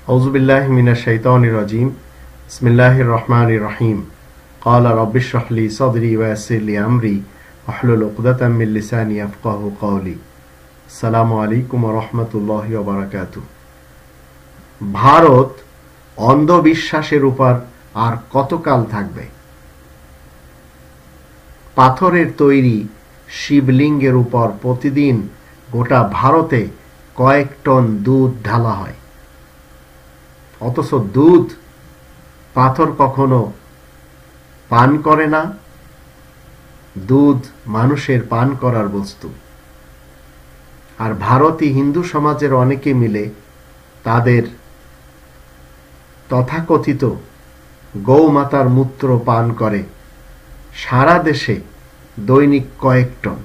أعوذ بالله من الشيطان الرجيم بسم الله الرحمن الرحيم قال رب اشرح لي صدري ويسر لي أمري واحلل عقدة من لساني يفقهوا قولي السلام عليكم ورحمة الله وبركاته ভারত অন্ধবিশ্বাসের উপর আর কতকাল থাকবে? পাথরের তৈরি শিবলিঙ্গের উপর প্রতিদিন গোটা ভারতে কয়েক টন দুধ ঢালা হয়, অথচ দুধ পাথর কখনো পান করে না। দুধ মানুষের পান করার বস্তু। আর ভারতীয় হিন্দু সমাজের অনেকে মিলে তাদের তথাকথিত গৌমাতার মূত্র পান করে সারা দেশে দৈনিক কয়েক টন।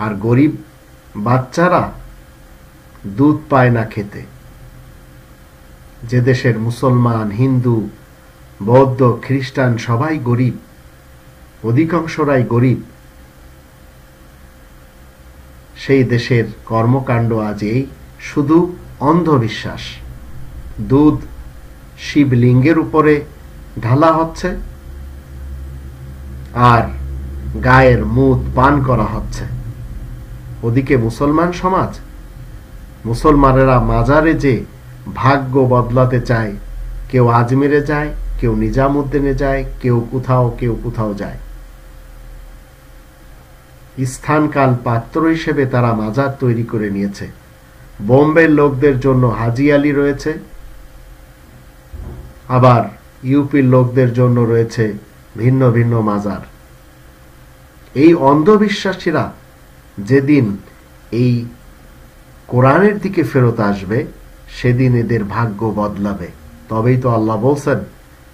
আর গরিব বাচ্চারা দুধ পায় না খেতে। যে দেশের মুসলমান, হিন্দু, বৌদ্ধ, খ্রিস্টান সবাই গরিব, অধিকাংশরাই গরিব, সেই দেশের কর্মকাণ্ড আজ এই শুধু অন্ধবিশ্বাস। দুধ শিবলিঙ্গের উপরে ঢালা হচ্ছে আর গায়ের মুত পান করা হচ্ছে। ওদিকে মুসলমান সমাজ, মুসলমানেরা মাজারে যে ভাগ্য বদলাতে চায়, কেউ আজমিরে যায়, কেউ নিজামুদ্দিনে যায়, কেউ কোথাও যায়। স্থানকাল পাত্র হিসেবে তারা মাজার তৈরি করে নিয়েছে। বোম্বের লোকদের জন্য হাজি আলী রয়েছে, আবার ইউপির লোকদের জন্য রয়েছে ভিন্ন ভিন্ন মাজার। এই অন্ধবিশ্বাসীরা যেদিন এই কোরআনের দিকে ফেরত আসবে, সেদিন এদের ভাগ্য বদলাবে। তবেই তো আল্লাহ বলছেন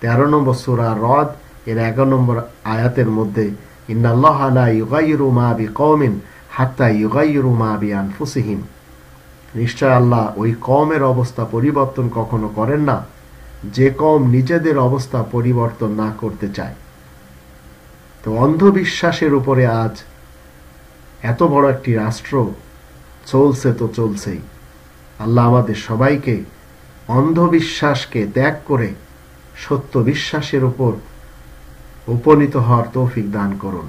13 নম্বর সূরা রদ এর 11 নম্বর আয়াতের মধ্যে, ইন্নাল্লাহা লা ইউগাইয়িরু মা বিকওমিন হাত্তা ইউগাইয়িরু মা বিআনফুসিহিম। নিশ্চয় আল্লাহ ওই কওমের অবস্থা পরিবর্তন কখনো করেন না যে কওম নিজেদের অবস্থা পরিবর্তন না করতে চায়। তো অন্ধবিশ্বাসের উপরে আজ এত বড় একটি রাষ্ট্র চলছে তো চলছেই। আল্লাহ আমাদের সবাইকে অন্ধবিশ্বাসকে ত্যাগ করে সত্য বিশ্বাসের উপর উপনীত হওয়ার তৌফিক দান করুন।